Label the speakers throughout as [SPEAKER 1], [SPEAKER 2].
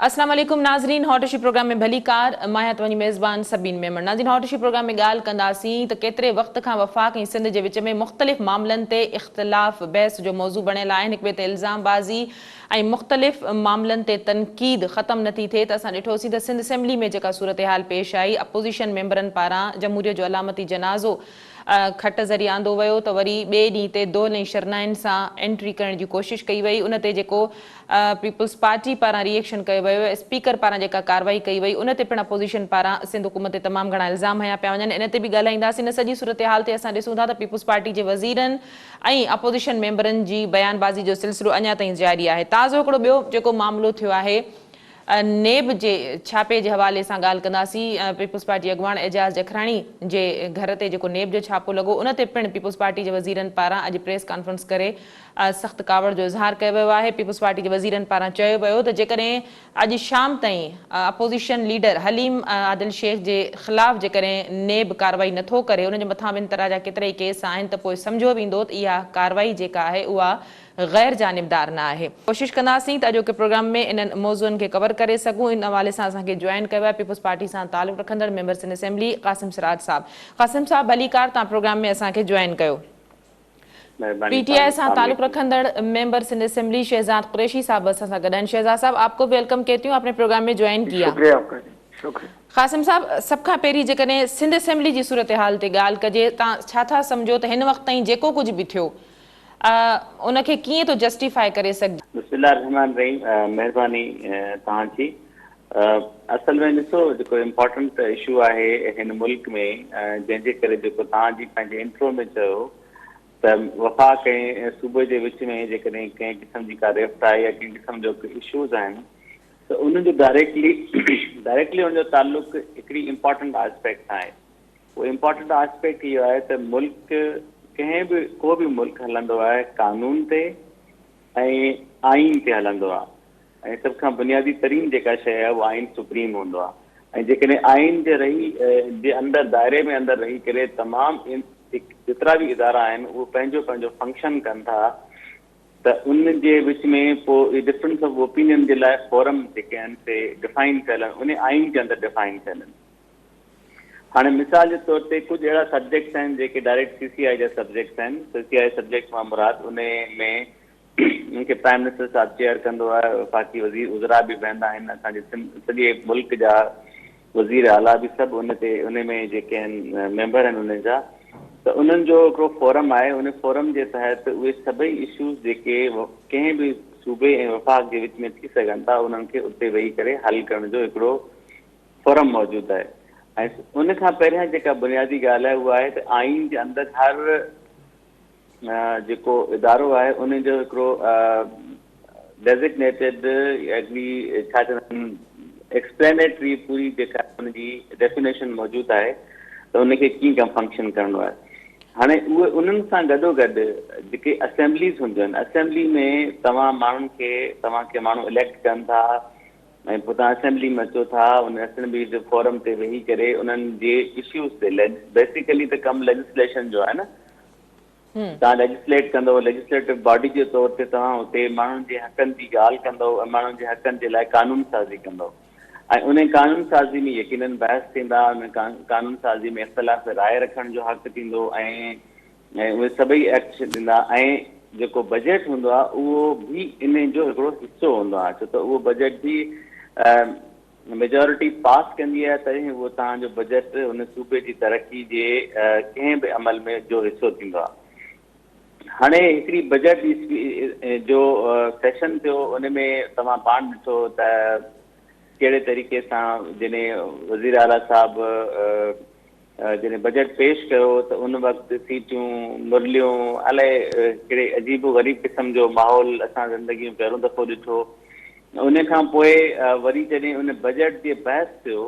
[SPEAKER 1] अस्सलाम वालेकुम नाज़रीन, हॉटशी प्रोग्राम में भली कार मां आहियां तव्हांजी मेज़बान सबीन मेमन। नाज़रीन, हॉटशी प्रोग्राम में ॻाल्हि कंदासीं त केतिरे वक़्त खां वफ़ाक़ ऐं सिंध जे विच में मुख़्तलिफ़ मामलनि ते इख़्तिलाफ़ बहस जो मौज़ू बणियल आहे। हिक ॿिए ते इल्ज़ामबाज़ी ऐं मुख़्तलिफ़ मामलनि ते तनक़ीद ख़तमु नथी थिए त असां ॾिठोसीं त सिंध असेंबली में जेका सूरत हाल पेश आई, अपोज़िशन मेंबरनि पारां जमहूरियत जो अलामती जनाज़ो खट ज़रिए आंदो वियो त वरी ॿिए ॾींहं ते दोल ऐं शरनाइनि सां एंट्री करण जी कोशिशि कई वई। उन ते जेको पीपल्स पार्टी पारां रिएक्शन कयो वियो, स्पीकर पारां जेका कार्रवाई कई वई, उन ते पिणु अपोज़िशन पारां सिंध हुकूमत ते तमामु घणा इल्ज़ाम हया पिया वञनि। इन ते बि ॻाल्हाईंदासीं। इन सॼी सूरत हाल ते असां ॾिसूं था त पीपल्स पार्टी जे वज़ीरनि ऐं अपोज़िशन मेंबरनि जी बयानबाज़ी जो सिलसिलो अञा ताईं जारी आहे। ताज़ो हिकिड़ो ॿियो जेको मामिलो थियो आहे, नेब जे छापे जे हवाले सां ॻाल्हि कंदासीं। पीपल्स पार्टी अॻवान एजाज़ जखराणी जे घर ते जेको नेब जो छापो लॻो, उन ते पिणु पीपल्स पार्टी जे वज़ीरनि पारां अॼु प्रेस कॉन्फ्रेंस करे सख़्तु कावड़ जो इज़हार कयो वियो आहे। पीपल्स पार्टी जे वज़ीरनि पारां चयो वियो त जेकॾहिं अॼु शाम ताईं अपोज़िशन लीडर हलीम आदिल शेख जे ख़िलाफ़ जेकॾहिं नेब कार्रवाई नथो करे, उनजे मथां ॿिनि तरह जा केतिरा ई केस आहिनि, त पोइ सम्झो वेंदो त इहा कार्रवाई जेका आहे उहा ग़ैर जानिबदार न आहे। कोशिशि कंदासीं त अॼोके प्रोग्राम में इन्हनि मौज़ूअनि खे कवर करे सघूं। इन हवाले सां असांखे जॉइन कयो आहे पीपल्स पार्टी सां तालुक़ु रखंदड़ मेंबर सिंध असेंबली क़ासिम सिराज साहब। क़ासिम साहब, भली कार, तव्हां प्रोग्राम में असांखे जॉइन कयो। पीटीआई सां ताल्लुक़ रखंदड़ मेंबर सिंध असेंबली शहजाद कुरैशी साहब असां सां गॾु आहिनि। शहजाद साहब, आपको वेलकम कहती हूँ, आपने प्रोग्राम में ज्वाइन किया।
[SPEAKER 2] शुक्रिया आपका जी, शुक्रिया।
[SPEAKER 1] क़ासिम साहब, सभ खां पहिरीं जेकॾहिं सिंध असेंबली जी सूरत हाल ते ॻाल्हि कजे, तव्हां छा था सम्झो त हिन वक़्त ताईं जेको कुझु बि थियो उनखे कीअं थो जस्टिफाई करे सघिजे?
[SPEAKER 2] बिस्मिल्लाह रहमान रहीम, महिरबानी तव्हांजी। असल में ॾिसो, जेको इम्पोर्टेंट इशू आहे हिन मुल्क में, जंहिंजे करे जेको तव्हांजी पंहिंजे इंट्रो में चयो त वफ़ाक़ ऐं सूबे जे विच में जेकॾहिं कंहिं क़िस्म जी का रिफ्ट आहे या कंहिं क़िस्म जो इशूज़ आहिनि, त उनजो डायरेक्टली उनजो ताल्लुक़ु हिकिड़ी इम्पोर्टेंट आस्पेक्ट आहे। उहो इम्पोर्टेंट आस्पेक्ट इहो आहे त मुल्क को बि मुल्क हलंदो आहे कानून ते ऐं आइन ते हलंदो आहे। ऐं सभ खां बुनियादी तरीन जेका शइ आहे उहा आइन सुप्रीम हूंदो आहे। ऐं जेकॾहिं आइन जे अंदरि दायरे में अंदरि रही करे तमामु जेतिरा बि इदारा आहिनि उहो पंहिंजो पंहिंजो फंक्शन कनि था, त उन जे विच में पोइ डिफरेंस ऑफ ओपिनियन जे लाइ फोरम जेके आहिनि से डिफाइन कयल आहिनि, उन आइन जे अंदरि डिफाइन कयल आहिनि। हाणे मिसाल जे तौर ते कुझु अहिड़ा सब्जेक्ट्स आहिनि जेके डायरेक्ट CCI जा सब्जेक्ट्स आहिनि। CCI सब्जेक्ट मां मुराद उन में उनखे प्राइम मिनिस्टर साहिबु चेयर कंदो आहे, वफ़ाक़ी वज़ीर उज़रा बि वेंदा आहिनि, असांजे सॼे मुल्क जा वज़ीर आला बि सभु उन में जेके आहिनि मेंबर आहिनि उन जा। त उन्हनि जो हिकिड़ो फोरम आहे। उन फोरम जे तहत उहे सभई इशूज़ जेके कंहिं बि सूबे ऐं वफ़ाक़ जे विच में थी सघनि था, उन्हनि खे उते वेही करे हल करण जो हिकिड़ो फोरम मौजूदु आहे। ऐं उन खां पहिरियां जेका बुनियादी ॻाल्हि आहे उहा आहे त आइन जे अंदरि हर जेको इदारो आहे उनजो हिकिड़ो डेज़िग्नेटेड हिकिड़ी छा चवंदा आहिनि एक्सप्लेनेटरी पूरी जेका उनजी डेफिनेशन मौजूदु आहे त उनखे कीअं कमु फंक्शन करिणो आहे। हाणे उहे उन्हनि सां गॾोगॾु जेके असेंबलीज़ हूंदियूं आहिनि, असेंबली में तव्हांखे माण्हू इलेक्ट कनि था ऐं पोइ तव्हां असेंबली में अचो था। उन असेंबली जे फोरम ते वेही करे उन्हनि जे इश्यूज़ ते बेसिकली त कमु लेजिस्लेशन जो आहे न। तव्हां लेजिस्लेट कंदव, लेजिस्लेटिव बॉडी जे तौर ते तव्हां हुते माण्हुनि जे हक़नि जी ॻाल्हि कंदव ऐं माण्हुनि जे हक़नि जे लाइ कानून साज़ी कंदव। ऐं उन कानून साज़ी में यकीनन बहस थींदा, उन कानून साज़ी में इख़्तिलाफ़ राय रखण जो हक़ थींदो ऐं उहे सभई एक्ट ॾींदा। ऐं जेको बजट हूंदो आहे उहो बि इन जो हिकिड़ो हिसो हूंदो आहे, छो त उहो बजट बि मेजॉरिटी पास कंदी आहे, तॾहिं उहो तव्हांजो बजट उन सूबे जी तरक़ी जे कंहिं बि अमल में जो हिसो थींदो आहे। हाणे हिकिड़ी बजट जो सेशन थियो, उन में तव्हां पाण ॾिठो त कहिड़े तरीक़े सां जॾहिं वज़ीर आला साहिबु जॾहिं बजट पेश कयो त उन वक़्तु सीटियूं मुरलियूं अलाए कहिड़े अजीबो ग़रीब क़िस्म जो माहौल असां ज़िंदगी में पहिरियों दफ़ो ॾिठो। उन खां पोइ वरी जॾहिं उन बजट जे बहस थियो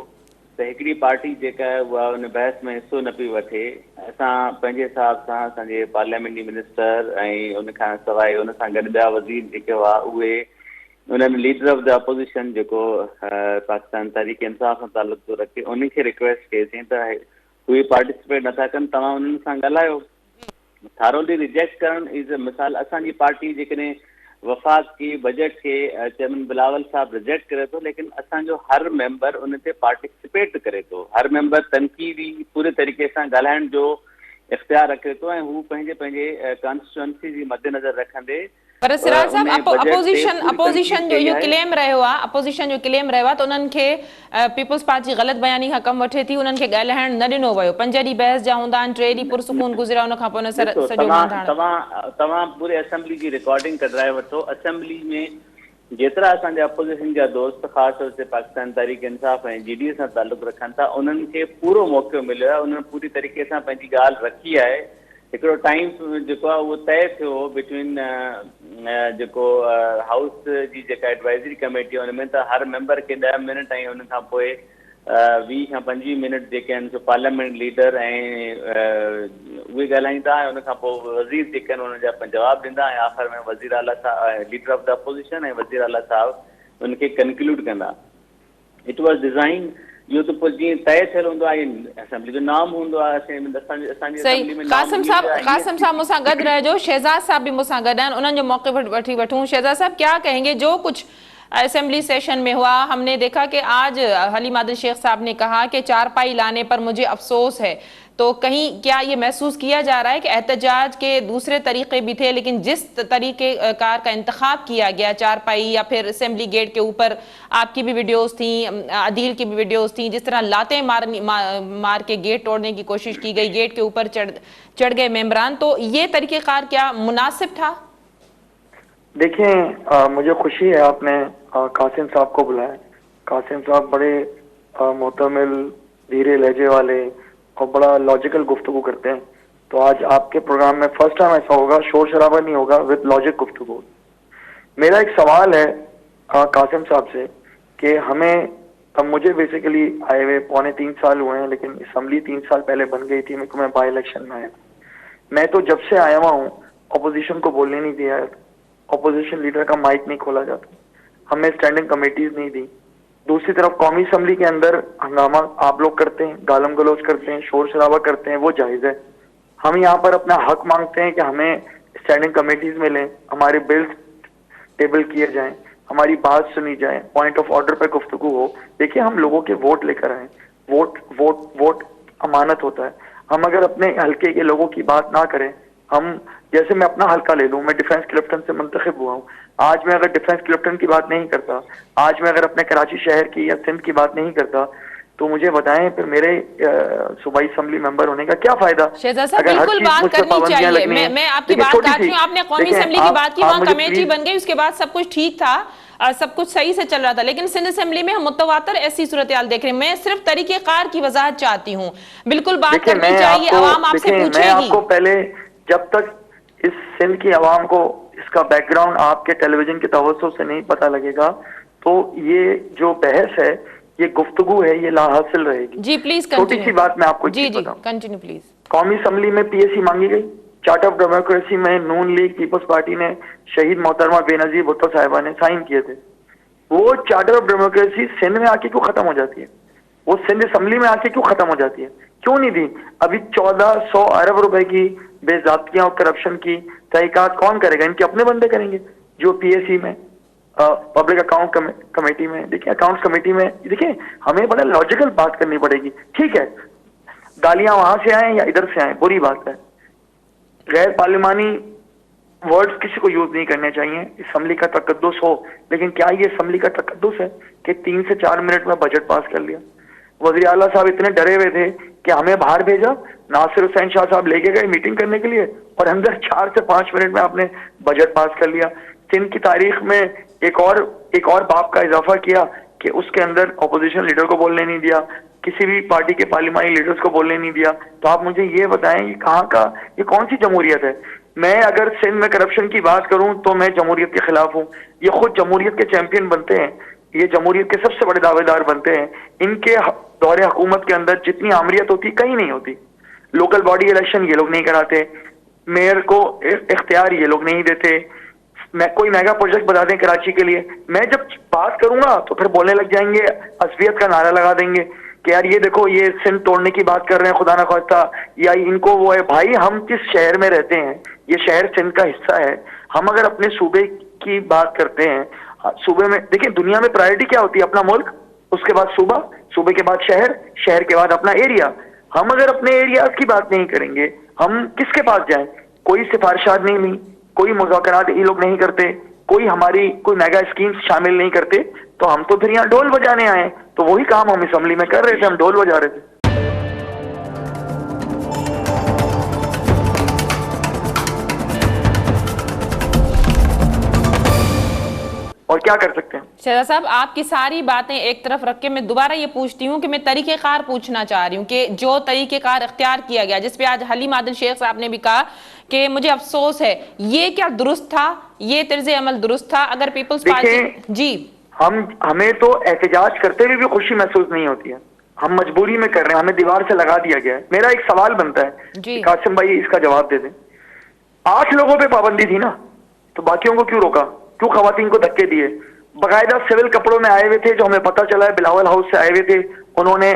[SPEAKER 2] त हिकिड़ी पार्टी जेका आहे उहा उन बहस में हिसो न पई वठे। असां पंहिंजे हिसाब सां असांजे पार्लियामेंट्री मिनिस्टर ऐं उन खां सवाइ उन सां गॾु ॿिया वज़ीर जेके हुआ उहे उन्हनि लीडर ऑफ द अपोज़िशन जेको पाकिस्तान तहरीक इंसाफ़ सां ताल्लुक़ थो रखे उनखे रिक्वेस्ट कईसीं त उहे पार्टिसिपेट नथा कनि, तव्हां उन्हनि सां ॻाल्हायो। थारोली रिजेक्ट करणु इज़ मिसाल असांजी पार्टी जेकॾहिं वफ़ाक़ी बजट खे चेयरमैन बिलावल साहब रिजेक्ट करे थो, लेकिन असांजो हर मेंबर उन ते पार्टिसिपेट करे थो, हर मेंबर तनक़ीदी पूरे तरीक़े सां ॻाल्हाइण जो इख़्तियार रखे थो, ऐं हू पंहिंजे पंहिंजे कॉन्स्टिट्यूंसी जी मद्देनज़र रखंदे
[SPEAKER 1] पर सिराज साहब
[SPEAKER 2] उन बजट ते पूरी
[SPEAKER 1] अपोजिशन
[SPEAKER 2] तनक़ीद
[SPEAKER 1] जो
[SPEAKER 2] कई
[SPEAKER 1] इहो
[SPEAKER 2] आहे।
[SPEAKER 1] क्लेम रहियो आहे, अपोजिशन जो क्लेम रहियो आहे त उन्हनि खे पीपल्स पार्टी ग़लति बयानी खां कमु वठे थी, उन्हनि खे ॻाल्हाइण न ॾिनो वियो। 5 ॾींहं बहस जा हूंदा आहिनि, 3 ॾींहं पुरसुकून गुज़रिया, उन खां पोइ
[SPEAKER 2] ॾिसो,
[SPEAKER 1] सॼो मंधाण।
[SPEAKER 2] तव्हां पूरे असेंबली जी रिकॉर्डिंग कढाए वठो। असेंबली में जेतिरा असांजे अपोजिशन जा दोस्त ख़ासि तौर ते पाकिस्तान तहरीक इंसाफ़ ऐं GDA सां ताल्लुक़ रखनि था, उन्हनि खे पूरो मौक़ो मिलियो आहे, उन्हनि पूरी तरीक़े सां पंहिंजी ॻाल्हि रखी आहे। हिकिड़ो टाइम जेको आहे उहो तय थियो बिटवीन जेको हाउस जी जेका एडवाइज़री कमेटी आहे, हुन में त हर मेंबर खे 10 मिनट ऐं हुन खां पोइ 20 खां 25 मिनट जेके आहिनि सो पार्लियामेंट लीडर ऐं उहे ॻाल्हाईंदा, ऐं हुन खां पोइ वज़ीर जेके आहिनि हुनजा जवाबु ॾींदा, ऐं आख़िर में वज़ीर आला साहब, लीडर ऑफ द अपोजिशन ऐं वज़ीर आला साहब उनखे कंक्लूड कंदा। इट वॉज डिज़ाइन, इहो त पोइ जीअं तय थियल हूंदो आहे, असेंबली जो नाम हूंदो आहे, असांजी असेंबली में
[SPEAKER 1] कासिम साहब मूंसां गॾु रहिजो, शहजाद साहब भी मूंसां गॾु आहिनि, उन्हनि जो मौक़े वठी वठूं। शहजाद साहब, क्या कहेंगे? जो कुछ असेंबली सेशन में हुआ, हमने देखा कि आज हलीम आदिल शेख साहब ने कहा कि चारपाई लाने पर मुझे अफसोस है, तो कहीं क्या ये महसूस किया जा रहा है कि एहतजाज के दूसरे तरीके भी थे, लेकिन जिस तरीके कार का इंतखाब किया गया, चारपाई या फिर असेंबली गेट के ऊपर, आपकी भी वीडियोस थी, अदील की भी वीडियोस थी, जिस तरह लातें मार के गेट तोड़ने की कोशिश की गई, गेट के ऊपर चढ़ गए मेंबरान, तो ये तरीक़ेकार क्या मुनासिब था?
[SPEAKER 3] देखिए, मुझे खुशी है आपने कासिम साहब को बुलाया। कासिम साहब बड़े मोहतमिल, धीरे लहजे वाले और बड़ा लॉजिकल गुफ्तगू करते हैं। तो आज आपके प्रोग्राम में फर्स्ट टाइम ऐसा होगा, शोर शराबा नहीं होगा, विद लॉजिक गुफ्तगू। मेरा एक सवाल है कासिम साहब से कि हमें, अब मुझे बेसिकली आए हुए 2.25 साल हुए हैं, लेकिन असम्बली 3 साल पहले बन गई थी, मैं बाई इलेक्शन में आया। मैं तो जब से आया हुआ हूँ अपोजिशन को बोलने नहीं दिया है, अपोजिशन लीडर का माइक नहीं खोला जाता, हमें स्टैंडिंग कमेटीज नहीं दी। दूसरी तरफ कौमी असम्बली के अंदर हंगामा आप लोग करते हैं, गालम गलौज करते हैं, शोर शराबा करते हैं, वो जायज़ है। हम यहाँ पर अपना हक मांगते हैं कि हमें स्टैंडिंग कमेटीज में लें, हमारे बिल्स टेबल किए जाएं, हमारी बात सुनी जाए, पॉइंट ऑफ ऑर्डर पर गुफ्तगू हो। देखिए, हम लोगों के वोट लेकर आए, वोट अमानत होता है। हम अगर अपने हल्के के लोगों की बात ना करें, हम जैसे मैं अपना हल्का ले लूं, मैं डिफेंस क्लिफ्टन से मुंतखब हुआ हूं, आज मैं अगर डिफेंस क्लिफ्टन की बात नहीं करता, आज मैं अगर अपने कराची शहर की या सिंध की बात नहीं करता, तो मुझे बताएं फिर मेरे सूबाई असेंबली मेंबर होने का क्या फायदा?
[SPEAKER 1] शहजाद साहब, बिल्कुल बात करनी चाहिए। मैं आपकी बात काट रही हूँ, आपने कौमी असेंबली की बात की, वहाँ कमेटी बन गई, उसके बाद सब कुछ ठीक था, सब कुछ सही से चल रहा था, लेकिन सिंध असेंबली में हम मुतवातर ऐसी सूरत-ए-हाल देख रहे हैं। मैं सिर्फ तरीकेकार की वजाहत चाहती हूँ। बिल्कुल बात करनी चाहिए, आवाम आपसे पूछेगी।
[SPEAKER 3] मैं आपको पहले, जब तक इस सिंध की आवाम को इसका बैकग्राउंड आपके टेलीविजन के तवज्जो से नहीं पता लगेगा, तो ये जो बहस है, ये गुफ्तगू है, ये लाहासिल रहेगी।
[SPEAKER 1] जी प्लीज,
[SPEAKER 3] छोटी सी बात मैं आपको बताऊं,
[SPEAKER 1] कंटिन्यू प्लीज।
[SPEAKER 3] कौमी असम्बली में PAC मांगी गई, चार्टर ऑफ डेमोक्रेसी में नून लीग पीपल्स पार्टी ने शहीद मोहतरमा बेनजीर भुट्टो साहिबा ने साइन किए थे। वो चार्टर ऑफ डेमोक्रेसी सिंध में आके क्यों खत्म हो जाती है? वो सिंध असेंबली में आके क्यों खत्म हो जाती है? क्यों नहीं दी? अभी 1400 अरब रुपए की बेजाब्तियां और करप्शन की तहकीकात कौन करेगा? इनके अपने बंदे करेंगे, जो PAC में, पब्लिक अकाउंट कमेटी में। देखिए, अकाउंट्स कमेटी में, देखिए हमें बड़ा लॉजिकल बात करनी पड़ेगी। ठीक है, गालियां वहां से आए या इधर से आए, बुरी बात है, गैर पार्लिमानी वर्ड्स किसी को यूज नहीं करने चाहिए। असेंबली का तकद्दुस हो, लेकिन क्या ये असेंबली का तकद्दुस है कि 3 से 4 मिनट में बजट पास कर लिया? वज़ीर आला साहब इतने डरे हुए थे कि हमें बाहर भेजा, नासिर हुसैन शाह साहब लेके गए मीटिंग करने के लिए, और अंदर 4 से 5 मिनट में आपने बजट पास कर लिया। सिंध की तारीख में एक और बाप का इजाफा किया कि उसके अंदर अपोजिशन लीडर को बोलने नहीं दिया, किसी भी पार्टी के पार्लिमानी लीडर्स को बोलने नहीं दिया। तो आप मुझे ये बताएं, ये कहाँ का, ये कौन सी जमहूरियत है? मैं अगर सिंध में करप्शन की बात करूं तो मैं जमहूरियत के खिलाफ हूं। ये खुद जमहूरियत के चैंपियन बनते हैं, ये जमहूरियत के सबसे बड़े दावेदार बनते हैं। इनके दौरे हुकूमत के अंदर जितनी आमरीत होती कहीं नहीं होती। लोकल बॉडी इलेक्शन ये लोग नहीं कराते, मेयर को इख्तियार ये लोग नहीं देते, मैं कोई मेगा प्रोजेक्ट बता दें कराची के लिए, मैं जब बात करूंगा तो फिर बोलने लग जाएंगे, असबियत का नारा लगा देंगे कि यार ये देखो, ये सिंध तोड़ने की बात कर रहे हैं, खुदा ना खास्ता, या इनको वो है। भाई, हम किस शहर में रहते हैं? ये शहर सिंध का हिस्सा है। हम अगर अपने सूबे की बात करते हैं, सूबे में देखिए दुनिया में प्रायोरिटी क्या होती है, अपना मुल्क, उसके बाद सूबा, सूबे के बाद शहर, शहर के बाद अपना एरिया। हम अगर अपने एरिया की बात नहीं करेंगे, हम किसके पास जाएं? कोई सिफारिशात नहीं ली, कोई मुज़ाकरात ये लोग नहीं करते, कोई हमारी कोई मेगा स्कीम्स शामिल नहीं करते, तो हम तो फिर यहाँ ढोल बजाने आए। तो वही काम हम असेंबली में कर रहे थे, हम ढोल बजा रहे थे। और क्या कर सकते हैं?
[SPEAKER 1] शहजाद साहब, आपकी सारी बातें एक तरफ रख के मैं दोबारा ये पूछती हूँ कि मैं तरीक़ेकार पूछना चाह रही हूँ कि जो तरीक़ेकार इख्तियार किया गया, जिसपे आज हलीम आदिल शेख साहब ने भी कहा कि मुझे अफसोस है, ये क्या दुरुस्त था? ये तर्ज़े अमल दुरुस्त था? अगर पीपल्स पार्टी जी
[SPEAKER 3] हमें तो एहतजाज करते हुए भी खुशी महसूस नहीं होती है, हम मजबूरी में कर रहे हैं, हमें दीवार से लगा दिया गया है। मेरा एक सवाल बनता है कि कासिम भाई इसका जवाब दे दें। 8 लोगों पे पाबंदी थी ना, तो बाकियों को क्यों रोका? क्यों खवातीन को धक्के दिए? बाकायदा सिविल कपड़ों में आए हुए थे, जो हमें पता चला है बिलावल हाउस से आए हुए थे, उन्होंने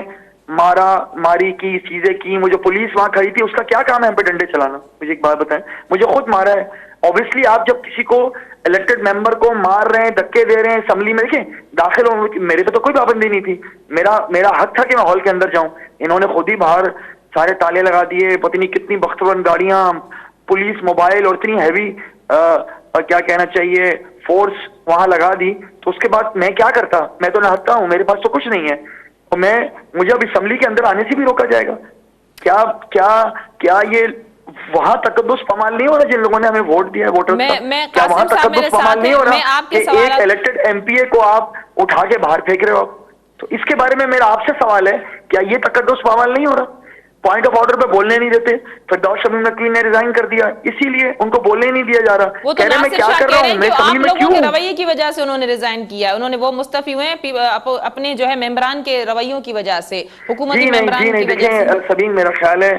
[SPEAKER 3] मारा मारी की चीजें की। मुझे पुलिस वहां खड़ी थी, उसका क्या काम है हम पे डंडे चलाना? मुझे एक बात बताएं, मुझे खुद मारा है। ऑब्वियसली आप जब किसी को इलेक्टेड मेंबर को मार रहे हैं, धक्के दे रहे हैं असेंबली में, देखिए दाखिल मेरे पे तो कोई पाबंदी नहीं थी, मेरा हक था कि मैं हॉल के अंदर जाऊं। इन्होंने खुद ही बाहर सारे ताले लगा दिए, पता नहीं कितनी बख्तबंद गाड़ियां, पुलिस, मोबाइल और इतनी हैवी क्या कहना चाहिए फोर्स वहां लगा दी। तो उसके बाद मैं क्या करता? मैं तो नहाता हूं, मेरे पास तो कुछ नहीं है, और मुझे अब असेंबली के अंदर आने से भी रोका जाएगा? क्या क्या क्या ये वहां तकद्दुस पमाल नहीं हो रहा? जिन लोगों ने हमें वोट दिया है, वोटर्स का, क्या वहां तकद्दुस पमाल नहीं हो रहा कि एक इलेक्टेड एमपीए को आप उठा के बाहर फेंक रहे हो आप? तो इसके बारे में मेरा आपसे सवाल है, क्या ये तकद्दुस पमाल नहीं हो रहा? पॉइंट ऑफ ऑर्डर पे बोलने नहीं देते, फिरदौस शमीम नकवी ने रिजाइन कर दिया, इसीलिए उनको बोलने नहीं दिया जा रहा।
[SPEAKER 1] वो तो
[SPEAKER 3] कह रहे मैं क्या कर रहा हूँ, मैं
[SPEAKER 1] आप
[SPEAKER 3] में
[SPEAKER 1] लोगों
[SPEAKER 3] क्यों?
[SPEAKER 1] के रवैये की वजह से उन्होंने रिजाइन किया, उन्होंने वो मुस्तफी हुए अपने जो है मेंबरान के रवैयों की वजह से, हुकूमती मेंबरान की वजह से।
[SPEAKER 3] सबीन, मेरा ख्याल है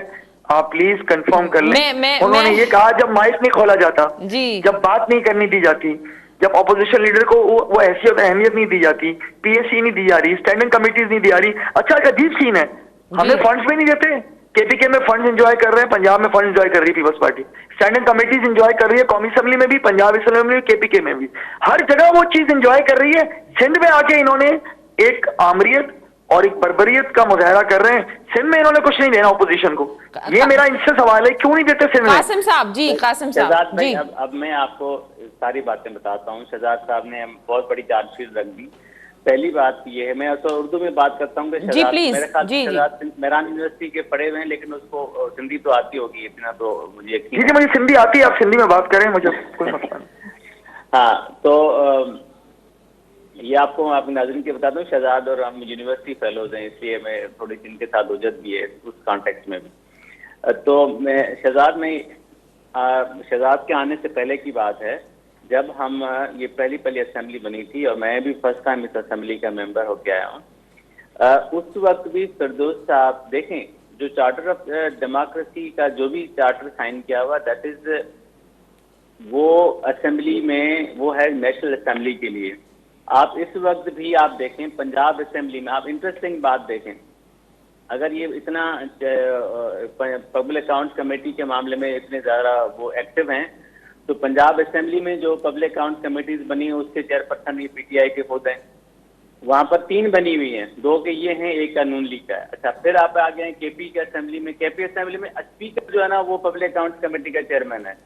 [SPEAKER 3] आप प्लीज कंफर्म कर लें। उन्होंने ये कहा जब माइक नहीं खोला जाता, जब बात नहीं करनी दी जाती, जब अपोजिशन लीडर को वो हैसियत अहमियत नहीं दी जाती, पीएससी नहीं दी जा रही, स्टैंडिंग कमेटीज नहीं दी जा रही। अच्छा, एक अजीब सीन है, हमें फंड्स भी नहीं देते। केपीके में फंड्स एंजॉय कर रहे हैं, पंजाब में फंड एंजॉय कर रही है people's party, standing committees enjoy कर रही है, कौमी असेंबली में भी, पंजाब असेंबली में भी, केपीके में भी, हर जगह वो चीज एंजॉय कर रही है। सिंध में आके इन्होंने एक आमरियत और एक बर्बरियत का मुजाहरा कर रहे हैं। सिंध में इन्होंने कुछ नहीं देना ऑपोजिशन को। ये मेरा इनसे सवाल है, क्यों नहीं देते सिंध में?
[SPEAKER 1] कासिम साहब जी, कासिम साहब जी,
[SPEAKER 2] अब मैं आपको सारी बातें बताता हूँ। शहजाद साहब ने बहुत बड़ी चार्जशीट रख दी। पहली बात ये है, मैं तो उर्दू में बात करता हूँ कि शहजाद मेरे ख्याल से शहजाद मेहरान यूनिवर्सिटी के पढ़े हुए हैं, लेकिन उसको सिंधी तो आती होगी, इतना तो मुझे यकीन है।
[SPEAKER 3] ठीक है, मुझे सिंधी आती है, आप सिंधी में बात करें, मुझे कोई मसला नहीं।
[SPEAKER 2] हाँ, तो ये आपको अपने नाज़रीन के बताता हूँ, शहजाद और हम यूनिवर्सिटी फेलोज हैं, इसलिए मैं थोड़ी सी इनके साथ उजत भी है उस कॉन्टेक्स्ट में भी। तो मैं शहजाद के आने से पहले की बात है, जब हम ये पहली असेंबली बनी थी और मैं भी फर्स्ट टाइम इस असेंबली का मेंबर होके आया हूँ, उस वक्त भी फिरदौस साहब देखें, जो चार्टर ऑफ डेमोक्रेसी का जो भी चार्टर साइन किया हुआ, दैट इज वो असेंबली में वो है नेशनल असेंबली के लिए। आप इस वक्त भी आप देखें पंजाब असेंबली में, आप इंटरेस्टिंग बात देखें, अगर ये इतना पब्लिक अकाउंट्स कमेटी के मामले में इतने ज़्यादा वो एक्टिव हैं, तो पंजाब असेंबली में जो पब्लिक अकाउंट कमेटीज बनी है उसके चेयरपर्सन ये पीटीआई के खुद हैं। वहाँ पर 3 बनी हुई हैं, 2 के ये हैं, 1 का नून लीग का है। अच्छा, फिर आप आ गए केपी के असेंबली में। केपी असेंबली में स्पीकर जो है ना, वो पब्लिक अकाउंट्स कमेटी का चेयरमैन है।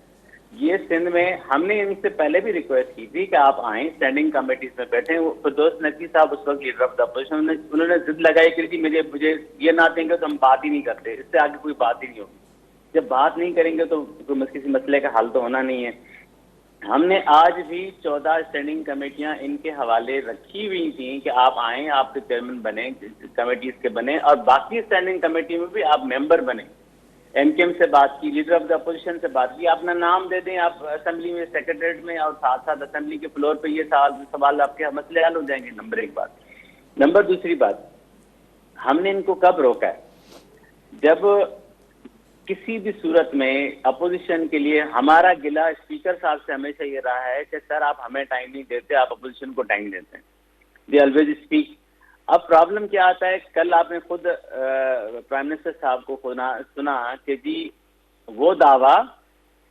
[SPEAKER 2] ये सिंध में हमने इनसे पहले भी रिक्वेस्ट की थी कि आप आएँ, स्टैंडिंग कमेटीज में बैठें। फिरदौस नकवी साहब उस वक्त लीडर ऑफ द अपोजिशन, उन्होंने जिद लगाई कि मुझे ये ना देंगे तो हम बात ही नहीं करते, इससे आगे कोई बात ही नहीं होगी। जब बात नहीं करेंगे तो किसी मसले का हल तो होना नहीं है। हमने आज भी 14 स्टैंडिंग कमेटियां इनके हवाले रखी हुई थी कि आप आएँ, आपके चेयरमैन बने, कमेटीज के बने, और बाकी स्टैंडिंग कमेटी में भी आप मेंबर बने। एमकेएम से बात की, लीडर ऑफ द अपोजिशन से बात की, अपना नाम दे दें आप असेंबली में, सेक्रेटरीट में, और साथ साथ असेंबली के फ्लोर पे ये सवाल आपके मसले हल हो जाएंगे। नंबर 1 बात। नंबर दूसरी बात, हमने इनको कब रोका है? जब किसी भी सूरत में अपोजिशन के लिए हमारा गिला स्पीकर साहब से हमेशा ये रहा है कि सर आप हमें टाइम नहीं देते, आप अपोजिशन को टाइम देते हैं। They always speak. अब प्रॉब्लम क्या आता है, कल आपने खुद प्राइम मिनिस्टर साहब को सुना कि जी वो दावा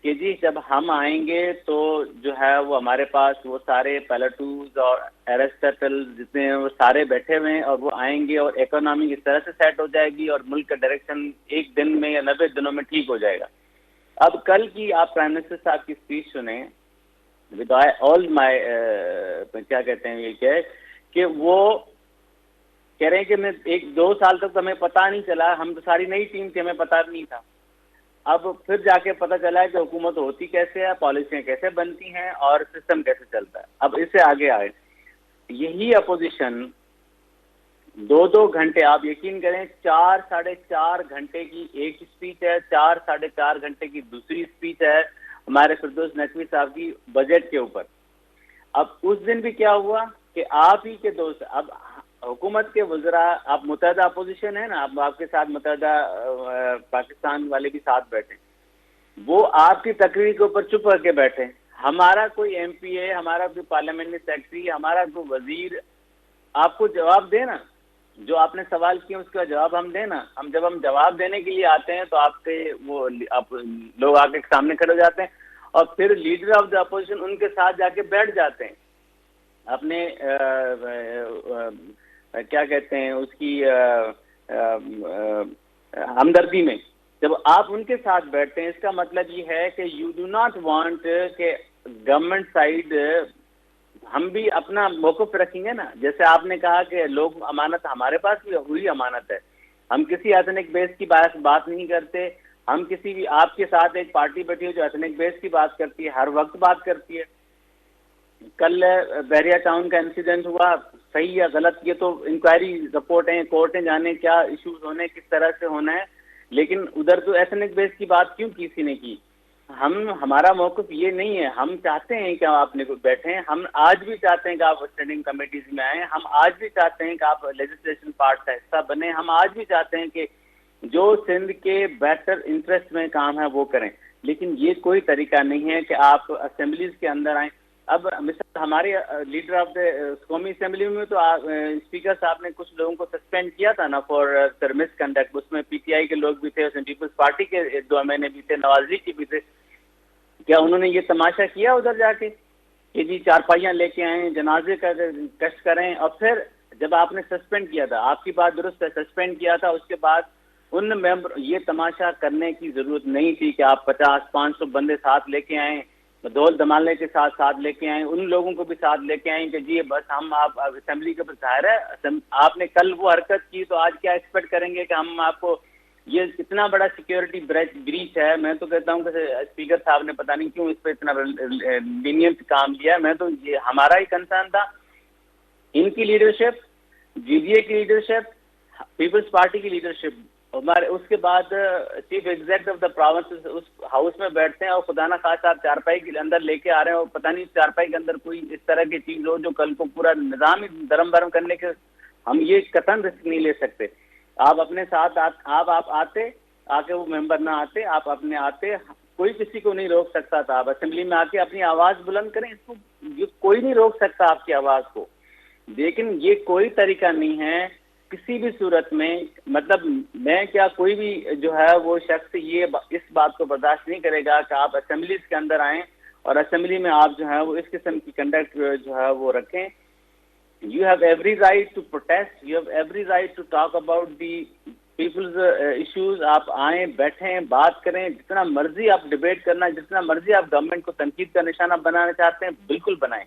[SPEAKER 2] कि जी जब हम आएंगे तो जो है वो हमारे पास वो सारे पैलेटूज और एरिस्टोटल जितने हैं वो सारे बैठे हुए हैं और वो आएंगे और इकोनॉमी इस तरह से सेट हो जाएगी और मुल्क का डायरेक्शन एक दिन में या 90 दिनों में ठीक हो जाएगा। अब कल की आप प्राइम मिनिस्टर साहब की स्पीच सुने विद ऑल माय क्या कहते हैं ये क्या है कि वो कह रहे हैं कि मैं 1-2 साल तक तो हमें पता नहीं चला, हम तो सारी नई टीम थी, हमें पता नहीं था। अब फिर जाके पता चला है कि हुकूमत होती कैसे है, पॉलिसियां कैसे बनती हैं और सिस्टम कैसे चलता है। अब इससे आगे आए यही अपोजिशन 2-2 घंटे, आप यकीन करें 4-4.5 घंटे की एक स्पीच है, 4-4.5 घंटे की दूसरी स्पीच है हमारे फिरदौस नकवी साहब की बजट के ऊपर। अब उस दिन भी क्या हुआ कि आप ही के दोस्त, अब हुकूमत के वज़रा, आप मुत्तहदा अपोजिशन है ना, अब आपके साथ मुत्तहदा पाकिस्तान वाले भी साथ बैठे, वो आपकी तकरीर के ऊपर चुप करके बैठे। हमारा कोई MPA, हमारा कोई पार्लियामेंट्री सेक्रेटरी, हमारा कोई वजीर आपको जवाब देना, जो आपने सवाल किए उसका जवाब हम देना। जब हम जवाब देने के लिए आते हैं तो आपके वो आप लोग आके सामने खड़े हो जाते हैं और फिर लीडर ऑफ द अपोजिशन उनके साथ जाके बैठ जाते हैं अपने क्या कहते हैं उसकी हमदर्दी में। जब आप उनके साथ बैठते हैं इसका मतलब ये है कि यू डू नॉट वांट के गवर्नमेंट साइड हम भी अपना मौक़िफ़ रखेंगे ना। जैसे आपने कहा कि लोग अमानत, हमारे पास भी हुई अमानत है, हम किसी एथनिक बेस की बात नहीं करते। हम किसी भी, आपके साथ एक पार्टी बैठी है जो एथनिक बेस की बात करती है, हर वक्त बात करती है। कल बहरिया टाउन का इंसिडेंट हुआ, सही या गलत ये तो इंक्वायरी रिपोर्ट है, कोर्टें जाने क्या इश्यूज होने, किस तरह से होना है, लेकिन उधर तो एथनिक बेस की बात क्यों किसी ने की। हमारा मौक़िफ़ ये नहीं है। हम चाहते हैं कि आप बैठे हैं, हम आज भी चाहते हैं कि आप स्टैंडिंग कमेटीज में आएँ, हम आज भी चाहते हैं कि आप लेजिस्लेशन पार्ट का हिस्सा बने, हम आज भी चाहते हैं कि जो सिंध के बेहतर इंटरेस्ट में काम है वो करें। लेकिन ये कोई तरीका नहीं है कि आप असेंबलीज के अंदर आएँ। अब मिसाल हमारे लीडर ऑफ द कौमी असेंबली में तो स्पीकर साहब ने कुछ लोगों को सस्पेंड किया था ना फॉर मिसकंडक्ट। उसमें PTI के लोग भी थे, उसमें पीपल्स पार्टी के 2 महीने भी थे, नवाजी की भी थे। क्या उन्होंने ये तमाशा किया उधर जाके कि जी चारपाइयाँ लेके आए, जनाजे का कष्ट करें? और फिर जब आपने सस्पेंड किया था, आपकी बात दुरुस्त है, सस्पेंड किया था, उसके बाद उन मेंबर, ये तमाशा करने की जरूरत नहीं थी कि आप 50-500 बंदे साथ लेके आए, दौल धमाले के साथ लेके आए, उन लोगों को भी साथ लेके आए कि जी बस हम आप असेंबली के ऊपर जाहिर है आपने कल वो हरकत की तो आज क्या एक्सपेक्ट करेंगे कि हम आपको, ये इतना बड़ा सिक्योरिटी ब्रीच है। मैं तो कहता हूँ कि स्पीकर साहब ने पता नहीं क्यों इस पर इतना लीनियंट काम लिया। मैं तो ये हमारा ही कंसर्न था, इनकी लीडरशिप, GGA की लीडरशिप, पीपल्स पार्टी की लीडरशिप, हमारे उसके बाद chief executive of the province उस हाउस में बैठते हैं और खुदा ना खास आप चारपाई के अंदर लेके आ रहे हो, पता नहीं चारपाई के अंदर कोई इस तरह की चीज हो जो कल को पूरा निजाम ही दरम बरम करने के, हम ये कतन रिस्क नहीं ले सकते। आप अपने साथ आप आते, आके वो मेंबर ना आते, आप अपने आते, कोई किसी को नहीं रोक सकता था। आप असेंबली में आके अपनी आवाज बुलंद करें, इसको ये कोई नहीं रोक सकता आपकी आवाज को। लेकिन ये कोई तरीका नहीं है किसी भी सूरत में, मतलब मैं क्या कोई भी जो है वो शख्स ये इस बात को बर्दाश्त नहीं करेगा कि आप असेंबलीज के अंदर आएं और असेंबली में आप जो है वो इस किस्म की कंडक्ट जो है वो रखें। You have every right to protest, you have every right to talk about the people's issues। आप आएँ, बैठें, बात करें, जितना मर्जी आप डिबेट करना, जितना मर्जी आप गवर्नमेंट को तनकीद का निशाना बनाना चाहते हैं बिल्कुल बनाएं,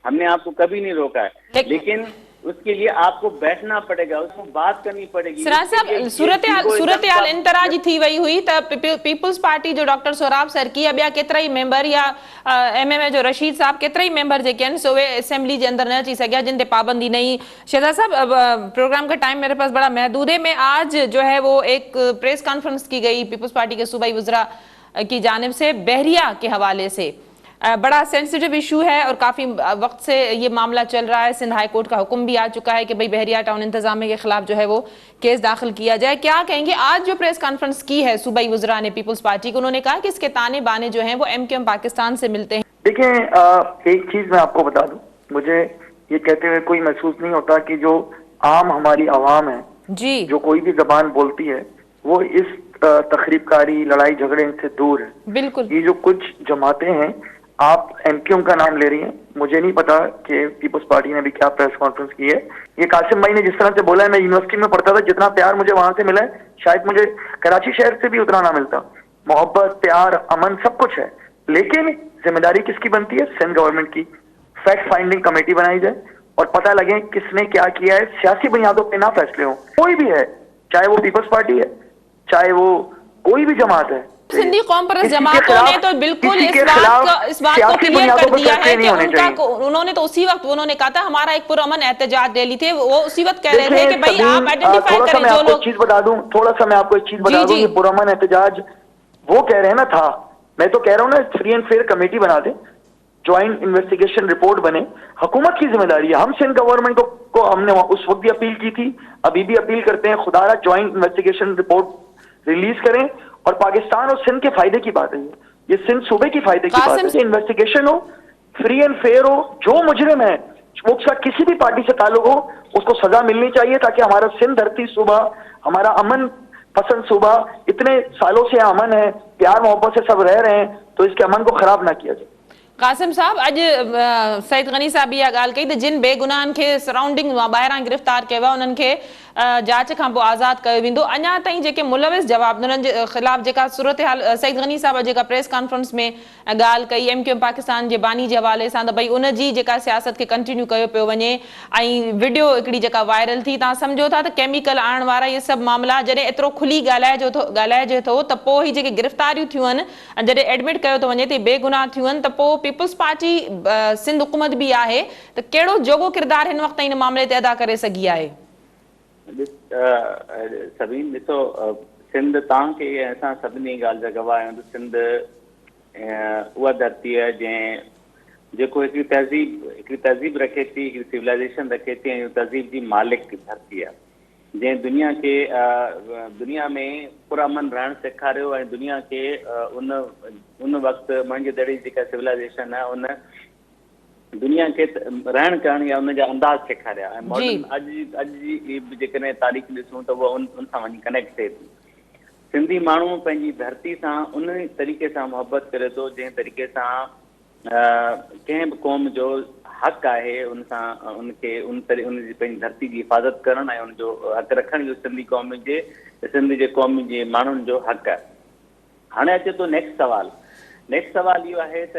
[SPEAKER 2] हमने आपको कभी नहीं रोका है। लेकिन उसके लिए आपको बैठना पड़ेगा, उसको बात करनी पड़ेगी।
[SPEAKER 1] सिराज साहब, सूरत हाल इन तरह जी थी वही हुई त पीपल्स पार्टी जो डॉक्टर सोराब सर की ॿिया केतिरा ई मेंबर या MMA जो रशीद साहब केतिरा ई मेंबर जेके आहिनि सो वे असेंबली जे अंदर न अची सघिया, जिन ते पाबंदी नहीं। शहजाद साहब, प्रोग्राम का टाइम मेरे पास बड़ा महदूद है। मैं आज जो है वो एक प्रेस कॉन्फ्रेंस की गई पीपल्स पार्टी के सूबाई वज़रा की जानिब से बहरिया के हवाले से। बड़ा सेंसिटिव इशू है और काफ़ी वक्त से ये मामला चल रहा है। सिंध हाई कोर्ट का हुक्म भी आ चुका है कि भाई बहरिया टाउन इंतजामिया के खिलाफ जो है वो केस दाखिल किया जाए। क्या कहेंगे, आज जो प्रेस कॉन्फ्रेंस की है सूबाई वज़रा ने पीपल्स पार्टी को, उन्होंने कहा कि इसके ताने बाने जो हैं वो MQM पाकिस्तान से मिलते हैं।
[SPEAKER 3] देखिए, एक चीज मैं आपको बता दूं, मुझे ये कहते हुए कोई महसूस नहीं होता कि जो आम हमारी आवाम है
[SPEAKER 1] जी,
[SPEAKER 3] जो कोई भी जबान बोलती है वो इस तखरीबकारी, लड़ाई झगड़े इनसे दूर है।
[SPEAKER 1] बिल्कुल।
[SPEAKER 3] ये जो कुछ जमातें हैं, आप एमक्यूएम का नाम ले रही हैं, मुझे नहीं पता कि पीपल्स पार्टी ने भी क्या प्रेस कॉन्फ्रेंस की है। ये कासिम भाई ने जिस तरह से बोला है, मैं यूनिवर्सिटी में पढ़ता था, जितना प्यार मुझे वहां से मिला है शायद मुझे कराची शहर से भी उतना ना मिलता। मोहब्बत, प्यार, अमन सब कुछ है, लेकिन जिम्मेदारी किसकी बनती है? सिंध गवर्नमेंट की। फैक्ट फाइंडिंग कमेटी बनाई जाए और पता लगे किसने क्या किया है। सियासी बुनियादों पे ना फैसले हो, कोई भी है, चाहे वो पीपल्स पार्टी है, चाहे वो कोई भी जमात है।
[SPEAKER 1] सिंधी कौम परस्त जमातों ने तो बिल्कुल इस बात को क्लियर कर दिया है कि उन्होंने तो उसी वक्त उन्होंने कहा था हमारा एक पुरअमन एहतजाज रैली थे, वो उसी वक्त कह रहे थे कि भाई आप आइडेंटिफाई करें जो लोग।
[SPEAKER 3] चीज बता दूं, थोड़ा सा मैं आपको एक चीज बता दूं, ये पुरअमन एहतजाज वो कह रहे हैं ना था, मैं तो कह रहा हूं ना फ्री एंड फेयर कमेटी बना दे, ज्वाइंट इन्वेस्टिगेशन रिपोर्ट बने। हुकूमत की जिम्मेदारी है। हम सिंध गवर्नमेंट को हमने उस वक्त भी अपील की थी, अभी भी अपील करते हैं, खुदारा ज्वाइंट इन्वेस्टिगेशन रिपोर्ट रिलीज करें। और पाकिस्तान और सिंध के फायदे की बात है, ये सिंध सूबे की फायदे की बात है। इन्वेस्टिगेशन हो, फ्री एंड फेयर हो, जो मुजरिम है वो किसी भी पार्टी से ताल्लुक हो उसको सजा मिलनी चाहिए, ताकि हमारा सिंध धरती सूबा, हमारा अमन पसंद सूबा, इतने सालों से अमन है, प्यार मोहब्बत से सब रह रहे हैं, तो इसके अमन को खराब ना किया जाए।
[SPEAKER 1] कासिम साहब, अॼु सईद गनी साहब इहा ॻाल्हि कई त जिन बेगुनाहनि खे सराउंडिंग मां ॿाहिरां गिरफ़्तार कयो आहे उन्हनि खे जांच खां पोइ आज़ादु कयो वेंदो। अञा ताईं जेके मुलविस जवाब उन्हनि जे ख़िलाफ़ जेका सूरत हाल सईद गनी साहब जेका प्रेस कॉन्फ्रेंस में ॻाल्हि कई एमक्यूएम पाकिस्तान जे बानी जे हवाले सां त भई उन जी जेका सियासत खे कंटिन्यू कयो पियो वञे, ऐं वीडियो हिकिड़ी जेका वायरल थी, तव्हां सम्झो था त केमिकल आणण वारा इहे सभु मामला जॾहिं एतिरो खुली ॻाल्हाइजे थो त पोइ ही जेके गिरफ़्तारियूं थियूं आहिनि, जॾहिं एडमिट कयो थो वञे त बेगुनाह थियूं आहिनि, त पोइ पीपल्स पार्टी सिंध हुकूमत भी आहे त कहिड़ो जोगो किरदार हिन वक्त इन मामले ते अदा करे सघी आहे?
[SPEAKER 2] सभिनी ॾिसो, सिंध तव्हांखे असां सभिनी ॻाल्हि जा गवाह आहियूं त सिंध उहा धरती आहे जेको हिकिड़ी तहज़ीब रखे थी, हिकिड़ी सिविलाइज़ेशन रखे थी, ऐं तहज़ीब जी मालिक धरती आहे, जंहिं दुनिया में पुरअमन रहणु सेखारियो ऐं दुनिया खे उन वक़्तु मुंहिंजे दड़ी जेका सिविलाइज़ेशन आहे उन दुनिया खे रहण करण या उनजा अंदाज़ सेखारिया। ऐं मॉडर्न अॼु जी जेकॾहिं तारीख़ ॾिसूं त उहा उन सां वञी कनेक्ट थिए थी। सिंधी माण्हू पंहिंजी धरती सां उन तरीक़े सां मुहबत करे थो जंहिं तरीक़े सां कंहिं बि क़ौम जो हक़ आहे उन सां उनखे उनजी पंहिंजी धरती जी हिफ़ाज़त करणु ऐं उनजो हक़ रखण जो सिंध जे क़ौम जे माण्हुनि जो हक़ आहे। हाणे अचे थो नेक्स्ट सवाल इहो आहे त